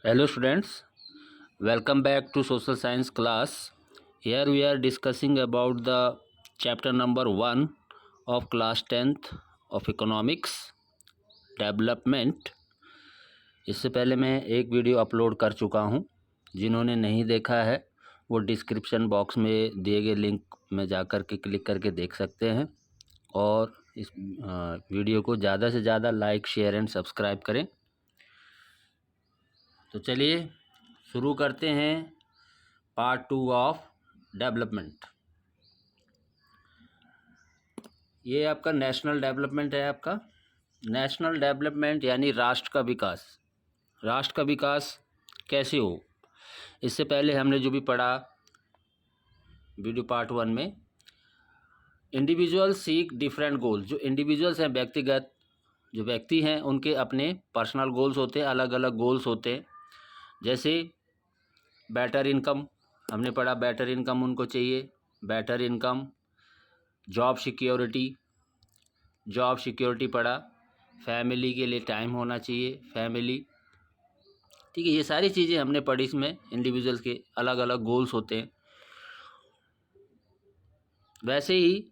Hello students, welcome back to social science class. Here we are discussing about the chapter number 1 of class 10th of economics development. इससे पहले मैं एक video upload कर चुका हूं, जिन्होंने नहीं देखा है वो डिस्क्रिप्शन बॉक्स में दिए गए लिंक में जाकर के क्लिक करके देख सकते हैं और इस वीडियो को ज़्यादा से ज़्यादा लाइक शेयर एंड सब्सक्राइब करें। तो चलिए शुरू करते हैं पार्ट 2 ऑफ डेवलपमेंट। ये आपका नेशनल डेवलपमेंट है। आपका नेशनल डेवलपमेंट यानी राष्ट्र का विकास। राष्ट्र का विकास कैसे हो, इससे पहले हमने जो भी पढ़ा वीडियो पार्ट 1 में, इंडिविजुअल सीक डिफरेंट गोल। जो इंडिविजुअल्स हैं, व्यक्तिगत जो व्यक्ति हैं, उनके अपने पर्सनल गोल्स होते हैं, अलग अलग गोल्स होते हैं। जैसे बेटर इनकम हमने पढ़ा, बेटर इनकम उनको चाहिए, बेटर इनकम। जॉब सिक्योरिटी पढ़ा, फैमिली के लिए टाइम होना चाहिए, फैमिली। ठीक है, ये सारी चीज़ें हमने पढ़ी। इसमें इंडिविजुअल्स के अलग अलग गोल्स होते हैं। वैसे ही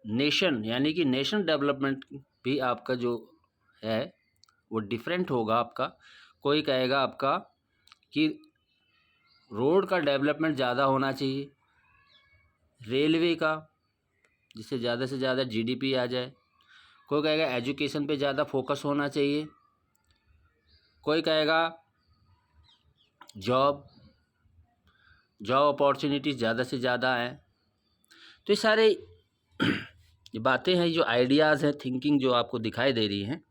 नेशन यानी कि नेशन डेवलपमेंट भी आपका जो है वो डिफरेंट होगा। आपका कोई कहेगा आपका कि रोड का डेवलपमेंट ज़्यादा होना चाहिए, रेलवे का, जिससे ज़्यादा से ज़्यादा जीडीपी आ जाए। कोई कहेगा एजुकेशन पे ज़्यादा फोकस होना चाहिए। कोई कहेगा जॉब अपॉर्चुनिटीज़ ज़्यादा से ज़्यादा हैं। तो ये सारे ये बातें हैं, जो आइडियाज़ हैं, थिंकिंग जो आपको दिखाई दे रही हैं,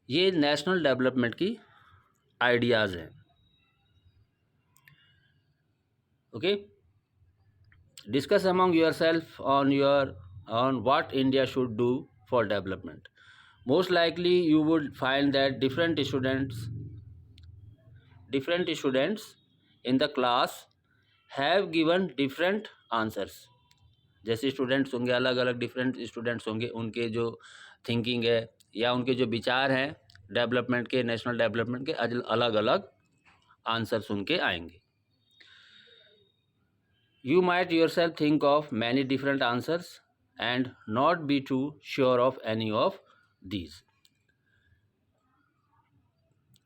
ये नेशनल डेवलपमेंट की आइडियाज़ हैं। Okay, discuss among yourself on what India should do for development. Most likely you would find that different students in the class have given different answers. जैसे स्टूडेंट्स होंगे, अलग अलग डिफरेंट स्टूडेंट्स होंगे, उनके जो thinking है या उनके जो विचार हैं डेवलपमेंट के, नेशनल डेवलपमेंट के, अलग अलग आंसर्स उनके आएंगे। You might yourself think of many different answers and not be too sure of any of these.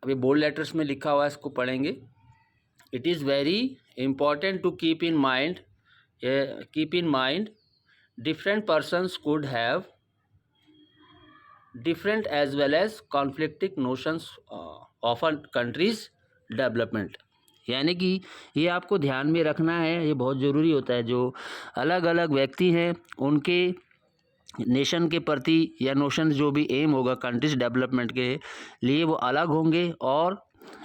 अभी बोल्ड लेटर्स में लिखा हुआ है, इसको पढ़ेंगे। It is very important to keep in mind different persons could have different as well as conflicting notions of a country's development. यानी कि ये आपको ध्यान में रखना है, ये बहुत ज़रूरी होता है। जो अलग अलग व्यक्ति हैं, उनके नेशन के प्रति या नोशन जो भी एम होगा कंट्रीज डेवलपमेंट के लिए, वो अलग होंगे और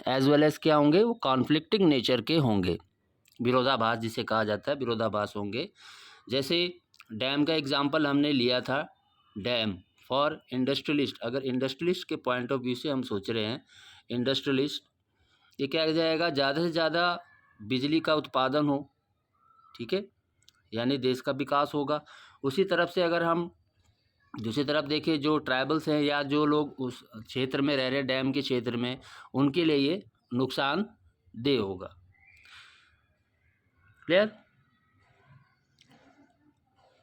एज वेल एज क्या होंगे, वो कॉन्फ्लिक्टिंग नेचर के होंगे। विरोधाभास जिसे कहा जाता है, विरोधाभास होंगे। जैसे डैम का एग्जाम्पल हमने लिया था, डैम फॉर इंडस्ट्रियलिस्ट। अगर इंडस्ट्रियलिस्ट के पॉइंट ऑफ व्यू से हम सोच रहे हैं, इंडस्ट्रियलिस्ट, ये क्या जाएगा, ज़्यादा से ज़्यादा बिजली का उत्पादन हो, ठीक है, यानी देश का विकास होगा। उसी तरफ से अगर हम दूसरी तरफ देखें, जो ट्राइबल्स हैं या जो लोग उस क्षेत्र में रह रहे हैं, डैम के क्षेत्र में, उनके लिए ये नुकसानदेह होगा। क्लियर?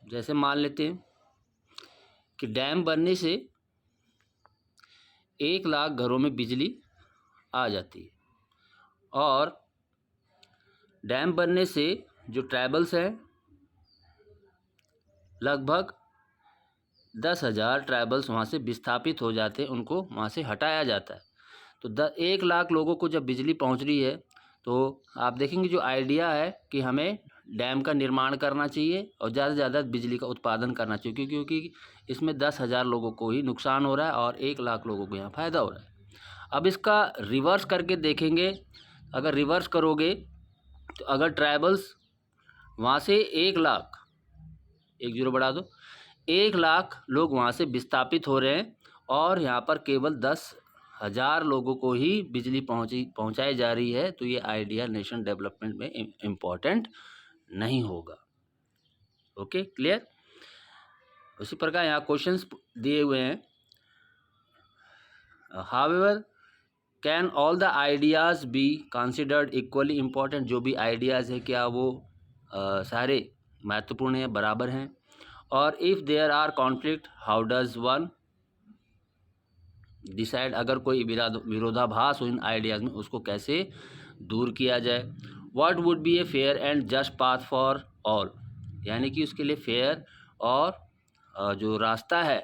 जैसे मान लेते हैं कि डैम बनने से 1 लाख घरों में बिजली आ जाती है और डैम बनने से जो ट्राइबल्स हैं, लगभग 10,000 ट्राइबल्स वहाँ से विस्थापित हो जाते हैं, उनको वहाँ से हटाया जाता है। तो 1 लाख लोगों को जब बिजली पहुँच रही है, तो आप देखेंगे जो आइडिया है कि हमें डैम का निर्माण करना चाहिए और ज़्यादा से ज़्यादा बिजली का उत्पादन करना चाहिए, क्योंकि इसमें 10,000 लोगों को ही नुकसान हो रहा है और 1 लाख लोगों को यहाँ फ़ायदा हो रहा है। अब इसका रिवर्स करके देखेंगे। अगर रिवर्स करोगे तो अगर ट्राइबल्स वहाँ से 1 लाख, 1 ज़ीरो बढ़ा दो, 1 लाख लोग वहाँ से विस्थापित हो रहे हैं और यहाँ पर केवल 10,000 लोगों को ही बिजली पहुँचाई जा रही है, तो ये आइडिया नेशन डेवलपमेंट में इम्पॉर्टेंट नहीं होगा। Okay, clear? उसी प्रकार यहाँ क्वेश्चंस दिए हुए हैं। However can all the ideas be considered equally important? जो भी आइडियाज़ है क्या वो सारे महत्वपूर्ण हैं, बराबर हैं? और if there are conflict how does one decide? अगर कोई विरोधाभास हो इन आइडियाज़ में, उसको कैसे दूर किया जाए? What would be a fair and just path for all? यानी कि उसके लिए फेयर और जो रास्ता है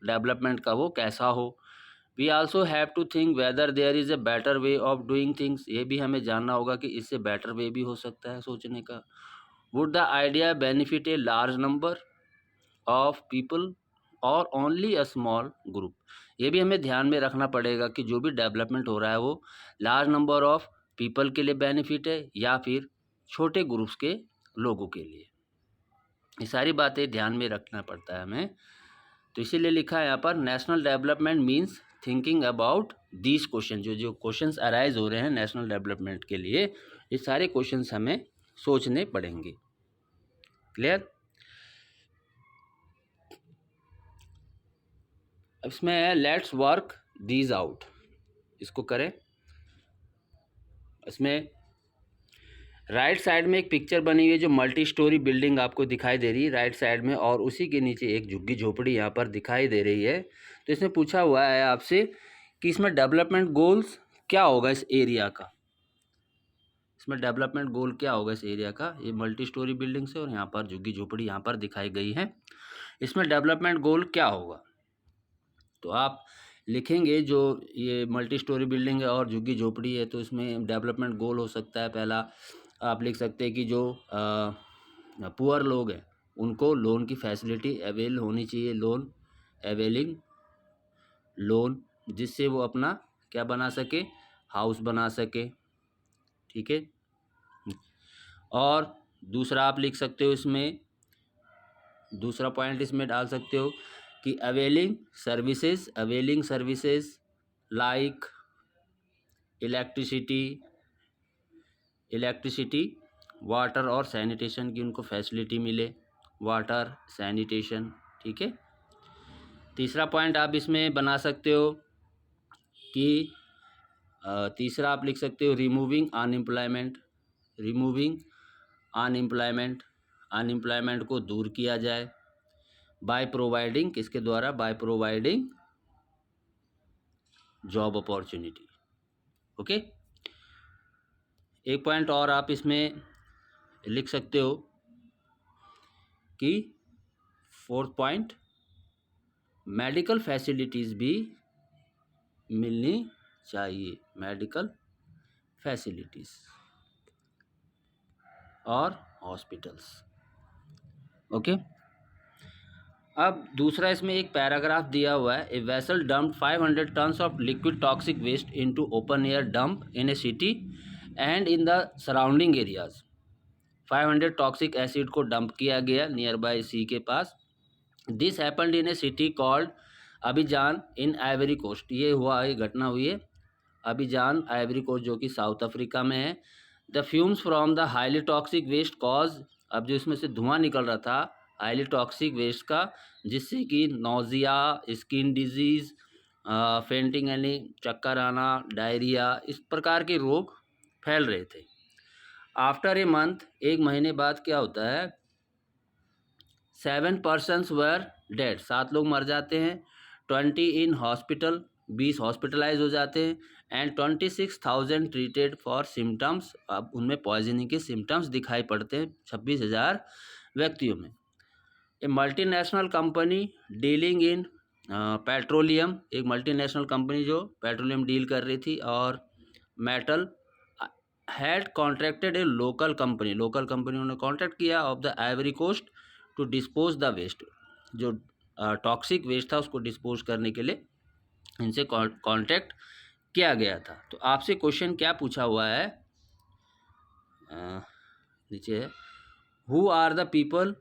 डेवलपमेंट का वो कैसा हो? We also have to think whether there is a better way of doing things? ये भी हमें जानना होगा कि इससे बेटर वे भी हो सकता है सोचने का। Would the idea benefit a large number of people और ओनली अ स्मॉल ग्रुप? ये भी हमें ध्यान में रखना पड़ेगा कि जो भी डेवलपमेंट हो रहा है वो लार्ज नंबर ऑफ पीपल के लिए बेनिफिट है या फिर छोटे ग्रुप्स के लोगों के लिए। ये सारी बातें ध्यान में रखना पड़ता है हमें। तो इसीलिए लिखा है यहाँ पर national development means thinking about these question. जो जो क्वेश्चंस अराइज हो रहे हैं नेशनल डेवलपमेंट के लिए, ये सारे क्वेश्चंस हमें सोचने पड़ेंगे। क्लियर? अब इसमें है लेट्स वर्क दीज आउट, इसको करें। इसमें राइट साइड में एक पिक्चर बनी हुई है जो मल्टी स्टोरी बिल्डिंग आपको दिखाई दे रही है राइट साइड में, और उसी के नीचे एक झुग्गी झोपड़ी यहाँ पर दिखाई दे रही है। तो इसमें पूछा हुआ है आपसे कि इसमें डेवलपमेंट गोल्स क्या होगा इस एरिया का? इसमें डेवलपमेंट गोल क्या होगा इस एरिया का? ये मल्टी स्टोरी बिल्डिंग से और यहाँ पर झुग्गी झोपड़ी यहाँ पर दिखाई गई है। इसमें डेवलपमेंट गोल क्या होगा? तो आप लिखेंगे जो ये मल्टी स्टोरी बिल्डिंग है और झुग्गी झोपड़ी है, तो इसमें डेवलपमेंट गोल हो सकता है पहला आप लिख सकते हैं कि जो पुअर लोग हैं उनको लोन की फैसिलिटी अवेल होनी चाहिए, लोन अवेलिंग लोन, जिससे वो अपना क्या बना सके, हाउस बना सके। ठीक है। और दूसरा आप लिख सकते हो इसमें, दूसरा पॉइंट इसमें डाल सकते हो कि availing services like electricity water और सैनिटेशन की उनको फैसिलिटी मिले, वाटर सैनिटेशन। ठीक है। तीसरा पॉइंट आप इसमें बना सकते हो कि तीसरा आप लिख सकते हो रिमूविंग अनएम्प्लॉयमेंट को दूर किया जाए बाय प्रोवाइडिंग, किसके द्वारा? By providing job opportunity. Okay. एक पॉइंट और आप इसमें लिख सकते हो कि फोर्थ पॉइंट मेडिकल फैसिलिटीज़ भी मिलनी चाहिए, मेडिकल फैसिलिटीज़ और हॉस्पिटल्स। ओके। अब दूसरा इसमें एक पैराग्राफ दिया हुआ है, a vessel dump 500 tons of liquid toxic waste into open air dump in a city and in the surrounding areas. 500 toxic acid को डंप किया गया नियर बाय सी के पास। This happened in a city called Abidjan in Ivory Coast. ये घटना हुई है Abidjan Ivory coast, जो कि साउथ अफ्रीका में है। The fumes from the highly toxic waste cause, अब जो इसमें से धुआं निकल रहा था हाईली टॉक्सिक वेस्ट का, जिससे कि नोजिया, स्किन डिजीज़, फेंटिंग यानी चक्कर आना, डायरिया, इस प्रकार के रोग फैल रहे थे। आफ्टर ए मंथ, एक महीने बाद क्या होता है, 7 persons वर डेड, 7 लोग मर जाते हैं। 20 इन हॉस्पिटल, 20 हॉस्पिटलाइज हो जाते हैं। एंड 26,000 ट्रीटेड फॉर सिम्टम्स, अब उनमें पॉइजनिंग के सिम्टम्स दिखाई पड़ते हैं 26,000 व्यक्तियों में। A multinational company dealing in petroleum, एक मल्टीनेशनल कंपनी जो पेट्रोलियम डील कर रही थी और metal, had contracted a local company उन्होंने कॉन्ट्रैक्ट किया of the Ivory Coast to dispose the waste, जो टॉक्सिक वेस्ट था उसको डिस्पोज करने के लिए इनसे कॉन्ट्रैक्ट किया गया था। तो आपसे क्वेश्चन क्या पूछा हुआ है, नीचे है, हु आर द पीपल,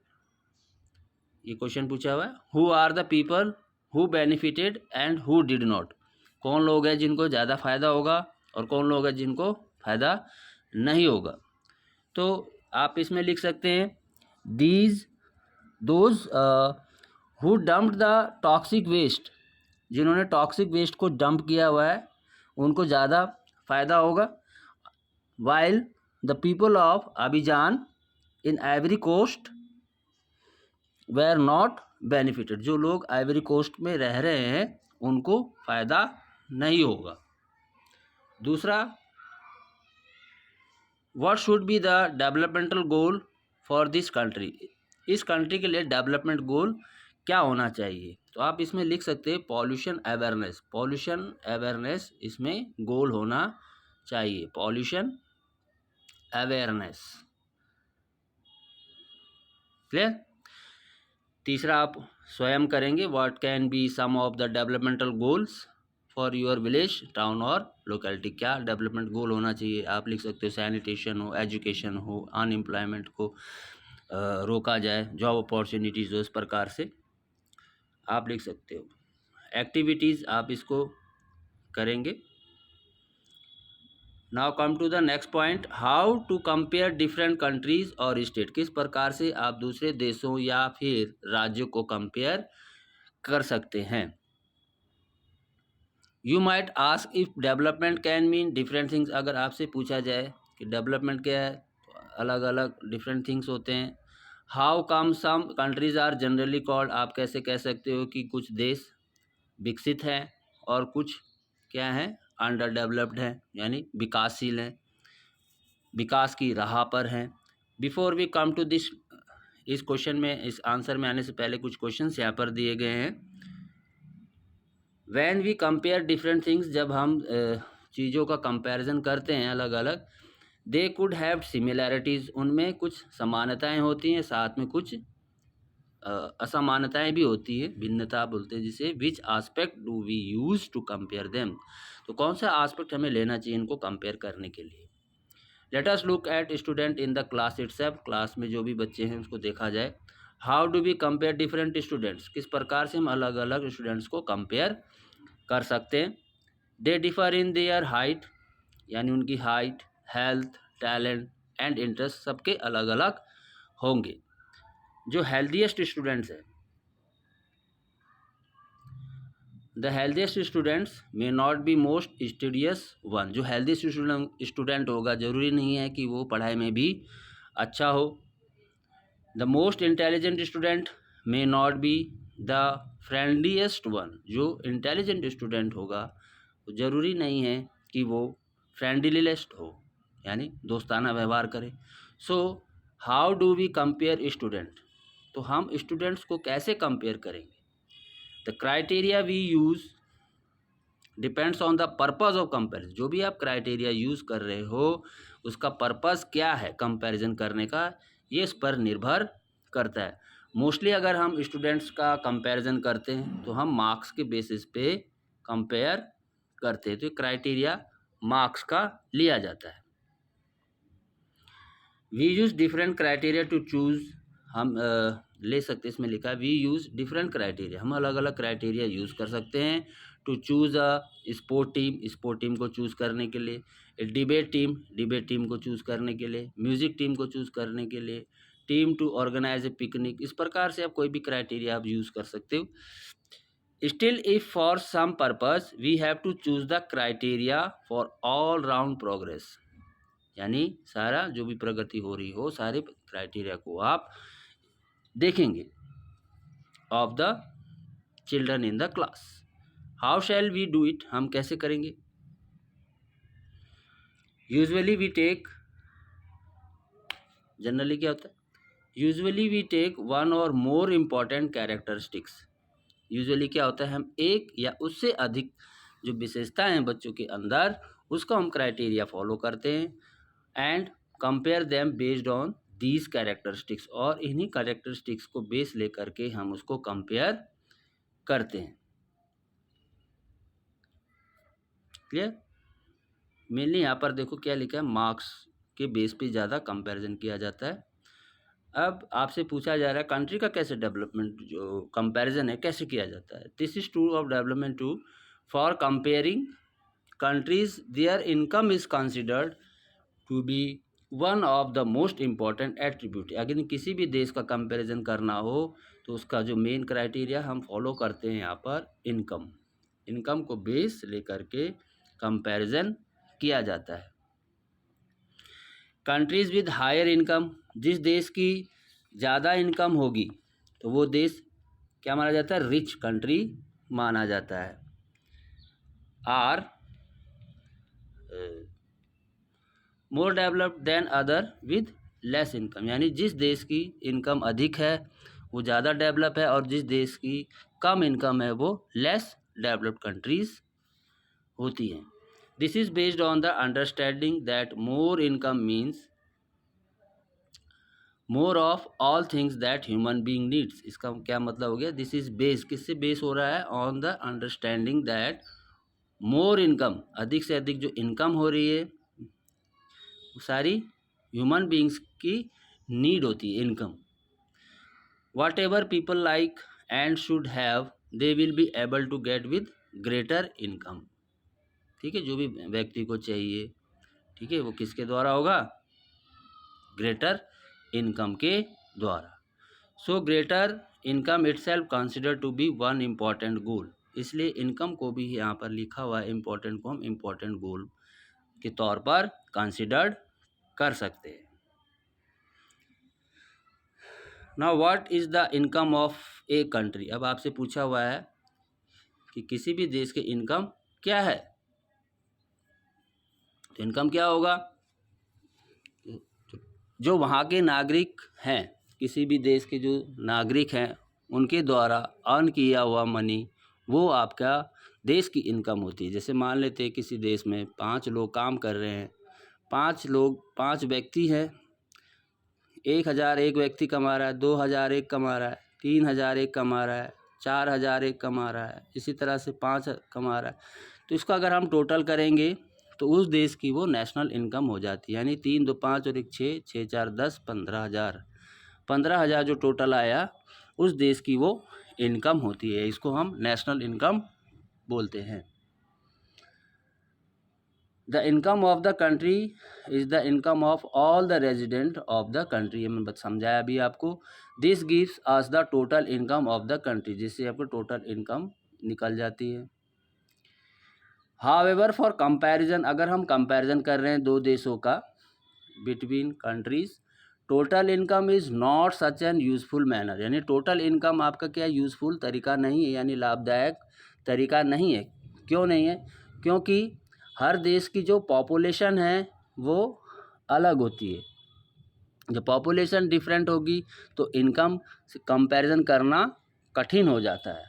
ये क्वेश्चन पूछा हुआ है, who are the people who benefited and who did not. कौन लोग हैं जिनको ज़्यादा फ़ायदा होगा और कौन लोग हैं जिनको फ़ायदा नहीं होगा। तो आप इसमें लिख सकते हैं those who dumped the toxic waste, जिन्होंने टॉक्सिक वेस्ट को डंप किया हुआ है उनको ज़्यादा फ़ायदा होगा। While the people of Abidjan in Ivory Coast were not benefited, जो लोग आइवरी कोस्ट में रह रहे हैं उनको फ़ायदा नहीं होगा। दूसरा, what should be the developmental goal for this country, इस कंट्री के लिए डेवलपमेंट गोल क्या होना चाहिए। तो आप इसमें लिख सकते हैं पॉल्यूशन अवेयरनेस, पॉल्यूशन अवेयरनेस इसमें गोल होना चाहिए, पॉल्यूशन अवेयरनेस। क्लियर। तीसरा आप स्वयं करेंगे, what can be some of the developmental goals for your village, town और लोकेलिटी, क्या डेवलपमेंट गोल होना चाहिए। आप लिख सकते हो सैनिटेशन हो, एजुकेशन हो, अनएम्प्लॉयमेंट को रोका जाए, जॉब अपॉर्चुनिटीज़ हो, इस प्रकार से आप लिख सकते हो। एक्टिविटीज़ आप इसको करेंगे। Now come to the next point, how to compare different countries और स्टेट, किस प्रकार से आप दूसरे देशों या फिर राज्यों को कंपेयर कर सकते हैं। You might ask if development can mean different things, अगर आपसे पूछा जाए कि डेवलपमेंट क्या है, तो अलग अलग डिफरेंट थिंग्स होते हैं। How come some countries are generally called, आप कैसे कह सकते हो कि कुछ देश विकसित हैं और कुछ क्या हैं, अंडर डेवलप्ड हैं, यानी विकासशील हैं, विकास की राह पर हैं। Before we come to this, इस क्वेश्चन में, इस आंसर में आने से पहले कुछ क्वेश्चंस यहाँ पर दिए गए हैं। When we compare different things, जब हम चीज़ों का कंपैरिजन करते हैं अलग अलग, दे कुड हैव सिमिलैरिटीज़, उनमें कुछ समानताएं होती हैं, साथ में कुछ असमानताएं भी होती है, भिन्नता बोलते हैं जिसे। Which aspect do we use to compare them, तो कौन सा आस्पेक्ट हमें लेना चाहिए इनको कंपेयर करने के लिए। Let us look at student in the class itself, class में जो भी बच्चे हैं उसको देखा जाए। How do we compare different students, किस प्रकार से हम अलग अलग स्टूडेंट्स को कंपेयर कर सकते हैं। They differ in their height, यानी उनकी height, health, talent and interest सबके अलग अलग होंगे। जो हेल्दीएस्ट स्टूडेंट्स हैं, the healthiest students may not be most studious one, जो हेल्दीएस्ट स्टूडेंट होगा जरूरी नहीं है कि वो पढ़ाई में भी अच्छा हो। The most intelligent student may not be the friendliest one, जो इंटेलिजेंट स्टूडेंट होगा तो ज़रूरी नहीं है कि वो फ्रेंडलीएस्ट हो, यानी दोस्ताना व्यवहार करे। So how do we compare student, तो हम स्टूडेंट्स को कैसे कंपेयर करेंगे। The criteria we use depends on the purpose of comparison, जो भी आप क्राइटेरिया यूज़ कर रहे हो उसका पर्पज़ क्या है कंपैरिजन करने का, ये इस पर निर्भर करता है। मोस्टली अगर हम स्टूडेंट्स का कंपैरिजन करते हैं तो हम मार्क्स के बेसिस पे कंपेयर करते हैं, तो क्राइटेरिया मार्क्स का लिया जाता है। We use different criteria to choose, हम ले सकते हैं, इसमें लिखा है वी यूज़ डिफरेंट क्राइटेरिया, हम अलग अलग क्राइटेरिया यूज़ कर सकते हैं। To choose a sport team को चूज़ करने के लिए, डिबेट टीम को चूज़ करने के लिए, म्यूज़िक टीम को चूज़ करने के लिए, team to organise a picnic, इस प्रकार से आप कोई भी क्राइटेरिया आप यूज़ कर सकते हो। Still if for some purpose we have to choose the criteria for all round progress, यानी सारा जो भी प्रगति हो रही हो सारे क्राइटेरिया को आप देखेंगे of the children in the class. How shall we do it, हम कैसे करेंगे। यूजुअली वी टेक, जनरली क्या होता है, यूजुअली वी टेक वन और मोर इम्पॉर्टेंट कैरेक्टरिस्टिक्स, यूजुअली क्या होता है, हम एक या उससे अधिक जो विशेषताएं हैं बच्चों के अंदर उसका हम क्राइटेरिया फॉलो करते हैं and compare them based on these characteristics, और इन्हीं कैरेक्टरिस्टिक्स को बेस लेकर के हम उसको कंपेयर करते हैं। क्लियर। मेनली यहाँ पर देखो क्या लिखा है, मार्क्स के बेस पे ज़्यादा कंपैरिजन किया जाता है। अब आपसे पूछा जा रहा है कंट्री का कैसे डेवलपमेंट जो कंपैरिजन है कैसे किया जाता है। This is true of development too, for comparing countries their income is considered to be one of the most important attribute. अगर किसी भी देश का कंपैरिजन करना हो तो उसका जो मेन क्राइटेरिया हम फॉलो करते हैं यहाँ पर इनकम को बेस लेकर के कंपैरिजन किया जाता है। कंट्रीज़ विद हायर इनकम, जिस देश की ज़्यादा इनकम होगी तो वो देश क्या माना जाता है, रिच कंट्री माना जाता है। Are more developed than other with less income, यानी जिस देश की इनकम अधिक है वो ज़्यादा डेवलप है और जिस देश की कम इनकम है वो लेस डेवलप्ड कंट्रीज़ होती हैं। This is based on the understanding that more income means more of all things that human being needs. इसका क्या मतलब हो गया, दिस इज बेस, किससे बेस हो रहा है, on the understanding that more income, अधिक से अधिक जो इनकम हो रही है वो सारी ह्यूमन बीइंग्स की नीड होती है income. Whatever people like and should have they will be able to get with greater income. ठीक है, जो भी व्यक्ति को चाहिए, ठीक है, वो किसके द्वारा होगा, ग्रेटर इनकम के द्वारा। So greater income itself consider to be one important goal, इसलिए इनकम को भी यहाँ पर लिखा हुआ है इम्पॉर्टेंट को हम इम्पॉर्टेंट गोल के तौर पर कंसिडर्ड कर सकते हैं। Now what is the income of a country, अब आपसे पूछा हुआ है कि किसी भी देश के इनकम क्या है, तो इनकम क्या होगा, जो वहाँ के नागरिक हैं, किसी भी देश के जो नागरिक हैं उनके द्वारा अर्न किया हुआ मनी, वो आपका देश की इनकम होती है। जैसे मान लेते हैं किसी देश में 5 लोग काम कर रहे हैं, 5 व्यक्ति हैं, 1,000 एक व्यक्ति कमा रहा है, 2,000 एक कमा रहा है, 3,000 एक कमा रहा है, 4,000 एक कमा रहा है, इसी तरह से 5 कमा रहा है। तो इसका अगर हम टोटल करेंगे तो उस देश की वो नेशनल इनकम हो जाती है, यानी 3 2 5 और 1 6, 6 4 10, 15,000, 15,000 जो टोटल आया उस देश की वो इनकम होती है। इसको हम नेशनल इनकम बोलते हैं। The income of the country is the income of all the resident of the country, मैंने समझाया अभी आपको। This gives us the total income of the country, जिससे आपको टोटल इनकम निकल जाती है। हाउएवर फॉर कंपैरिजन, अगर हम कंपैरिजन कर रहे हैं दो देशों का between countries, total income is not such an useful manner, यानी टोटल इनकम आपका क्या यूज़फुल तरीका नहीं है, यानी लाभदायक तरीका नहीं है। क्यों नहीं है, क्योंकि हर देश की जो पॉपुलेशन है वो अलग होती है। जब पॉपुलेशन डिफरेंट होगी तो इनकम से कंपैरिजन करना कठिन हो जाता है।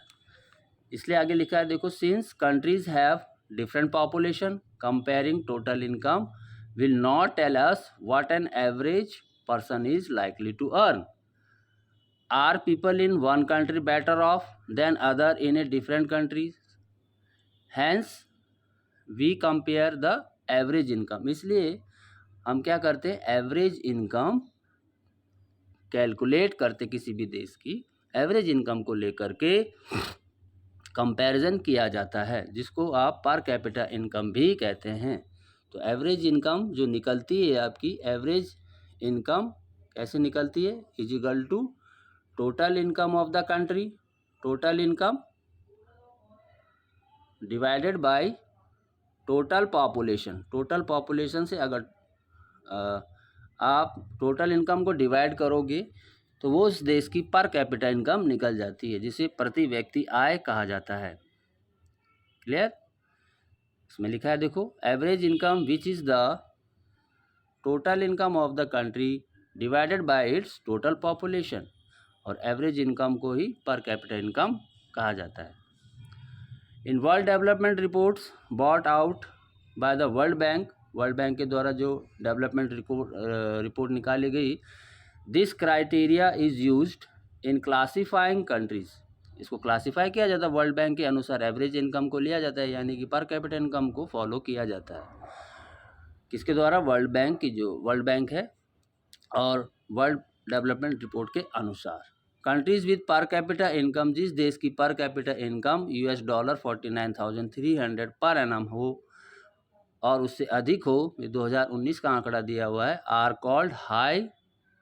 इसलिए आगे लिखा है देखो, since countries have different population, comparing total income will not tell us what an average person is likely to earn. Are people in one country better off than other in a different countries? Hence we compare the average income. इसलिए हम क्या करते हैं, average income calculate करते, किसी भी देश की एवरेज इनकम को लेकर के कंपैरिजन किया जाता है, जिसको आप पर कैपिटा इनकम भी कहते हैं। तो एवरेज इनकम जो निकलती है आपकी, एवरेज इनकम कैसे निकलती है, is equal to total income of the country, total income divided by total population. Total population से अगर आप टोटल इनकम को डिवाइड करोगे तो वो उस देश की पर कैपिटा इनकम निकल जाती है, जिसे प्रति व्यक्ति आय कहा जाता है। क्लियर, इसमें लिखा है देखो, average income which is the total income of the country divided by its total population, और एवरेज इनकम को ही पर कैपिटा इनकम कहा जाता है। In world development reports brought out by the World Bank के द्वारा जो डेवलपमेंट रिपोर्ट निकाली गई, this criteria is used in classifying countries, इसको क्लासीफाई किया जाता है वर्ल्ड बैंक के अनुसार, एवरेज इनकम को लिया जाता है, यानी कि पर कैपिटा इनकम को फॉलो किया जाता है। किसके द्वारा, वर्ल्ड बैंक की, जो वर्ल्ड बैंक है और वर्ल्ड डेवलपमेंट रिपोर्ट के अनुसार। कंट्रीज़ विद पर कैपिटा इनकम, जिस देश की पर कैपिटा इनकम $49,300 पर एनम हो और उससे अधिक हो, ये 2019 का आंकड़ा दिया हुआ है, आर कॉल्ड हाई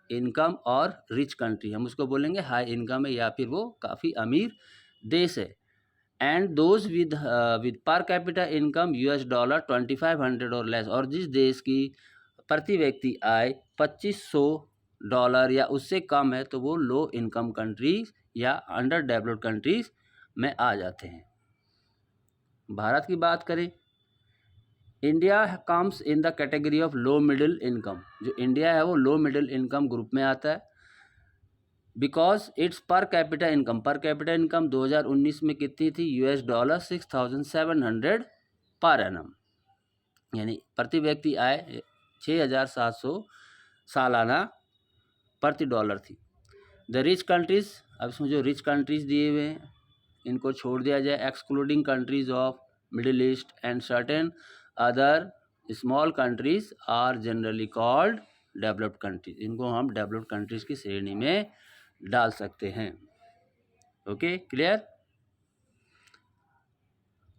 इनकम और रिच कंट्री। हम उसको बोलेंगे हाई इनकम है या फिर वो काफ़ी अमीर देश है। एंड दोज विद पर कैपिटा इनकम $2500 और लेस, और जिस देश की प्रति व्यक्ति आय $2500 या उससे कम है तो वो लो इनकम कंट्रीज या अंडर डेवलप्ड कंट्रीज में आ जाते हैं। भारत की बात करें, India comes in the category of low middle income. जो इंडिया है वो लो मिडिल इनकम ग्रुप में आता है, बिकॉज इट्स पर कैपिटा इनकम 2019 में कितनी थी? $6,700 पर एनम, यानी प्रति व्यक्ति आय 6,700 सालाना प्रति डॉलर थी। द रिच कंट्रीज, अब इसमें जो रिच कंट्रीज दिए हुए हैं इनको छोड़ दिया जाए, excluding countries of Middle East and certain other small countries are generally called developed countries. इनको हम डेवलप्ड कंट्रीज की श्रेणी में डाल सकते हैं। Okay, clear.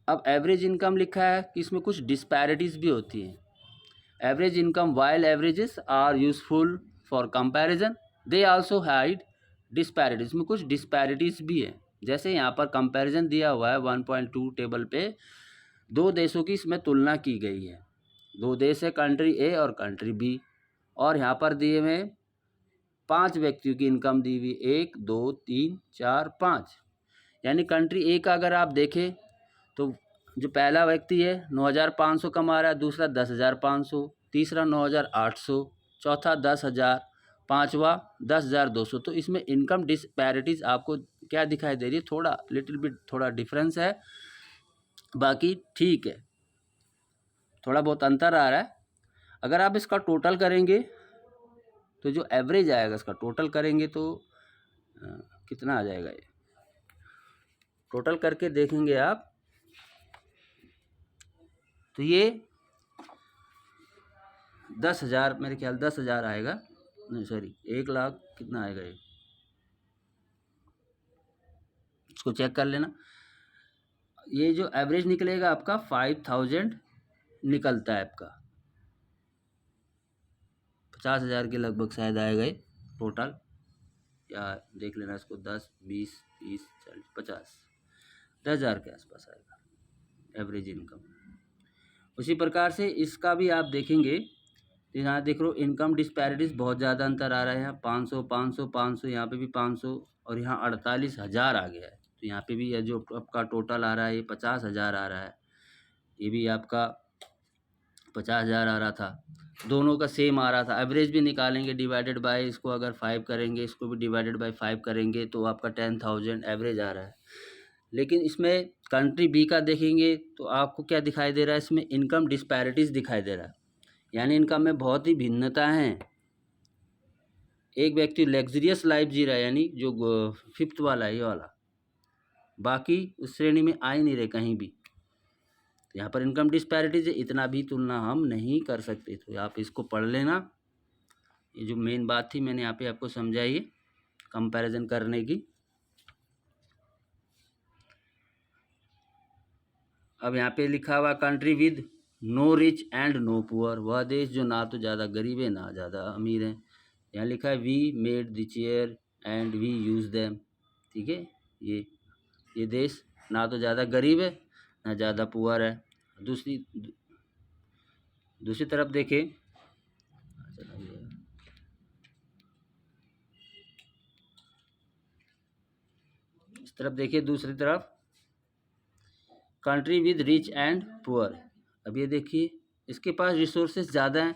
अब एवरेज इनकम लिखा है कि इसमें कुछ डिस्पैरिटीज भी होती हैं। Average income, while averages are useful for comparison, they also hide disparities. में कुछ डिस्पैरिटीज भी है, जैसे यहाँ पर कंपैरिजन दिया हुआ है 1.2 टेबल पे, दो देशों की इसमें तुलना की गई है। दो देश है, कंट्री ए और कंट्री बी, और यहाँ पर दिए हुए 5 व्यक्तियों की इनकम दी हुई, 1 2 3 4 5। यानी कंट्री ए का अगर आप देखें तो जो पहला व्यक्ति है 9,500 कमा रहा है, दूसरा 10,500, तीसरा 9,800, चौथा 10,000, पाँचवा 10,200। तो इसमें इनकम डिस्पैरिटीज आपको क्या दिखाई दे रही है? थोड़ा लिटिल बिट थोड़ा डिफरेंस है, बाकी ठीक है, थोड़ा बहुत अंतर आ रहा है। अगर आप इसका टोटल करेंगे तो जो एवरेज आएगा, इसका टोटल करेंगे तो कितना आ जाएगा? ये टोटल करके देखेंगे आप तो ये 10,000, मेरे ख्याल 10,000 आएगा, नहीं सॉरी 1,00,000 कितना आएगा? ये इसको चेक कर लेना। ये जो एवरेज निकलेगा आपका 5,000 निकलता है, आपका 50,000 के लगभग शायद आएगा ये टोटल, या देख लेना इसको, 10 20 30 40 50 10,000 के आसपास आएगा एवरेज इनकम। उसी प्रकार से इसका भी आप देखेंगे, यहाँ देख लो इनकम डिस्पैरिटीज बहुत ज़्यादा अंतर आ रहा है। यहाँ 500 500 500, यहाँ पे भी 500, और यहाँ 48,000 आ गया है। तो यहाँ पे भी जो आपका टोटल आ रहा है ये 50,000 आ रहा है, ये भी आपका 50,000 आ रहा था, दोनों का सेम आ रहा था। एवरेज भी निकालेंगे डिवाइडेड बाय, इसको अगर 5 करेंगे, इसको भी डिवाइडेड बाय 5 करेंगे तो आपका 10,000 एवरेज आ रहा है। लेकिन इसमें कंट्री बी का देखेंगे तो आपको क्या दिखाई दे रहा है? इसमें इनकम डिस्पैरिटीज दिखाई दे रहा है, यानी इनकम में बहुत ही भिन्नता है। एक व्यक्ति लग्जरियस लाइफ जी रहा है, यानी जो 5th वाला है ये वाला, बाकी उस श्रेणी में आ ही नहीं रहे कहीं भी। यहाँ पर इनकम डिस्पैरिटीज है, इतना भी तुलना हम नहीं कर सकते। तो आप इसको पढ़ लेना, ये जो मेन बात थी मैंने यहाँ पे आपको समझाई है कंपैरिजन करने की। अब यहाँ पे लिखा हुआ country with no rich and no poor, वह देश जो ना तो ज़्यादा गरीब है ना ज़्यादा अमीर है। यहाँ लिखा है we made the chair and we use them, ठीक है। ये देश ना तो ज़्यादा गरीब है ना ज़्यादा पुअर है। दूसरी तरफ देखें, इस तरफ देखिए, दूसरी तरफ country with rich and poor. अब ये देखिए, इसके पास रिसोर्सेज ज़्यादा हैं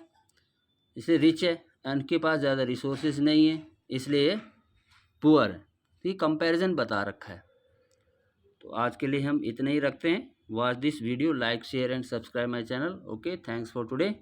इसलिए रिच है, इनके पास ज़्यादा रिसोर्सेज नहीं है इसलिए पुअर है। तो ये कंपैरिजन बता रखा है। तो आज के लिए हम इतना ही रखते हैं। Watch this video, like share and subscribe my channel. Okay, thanks for today.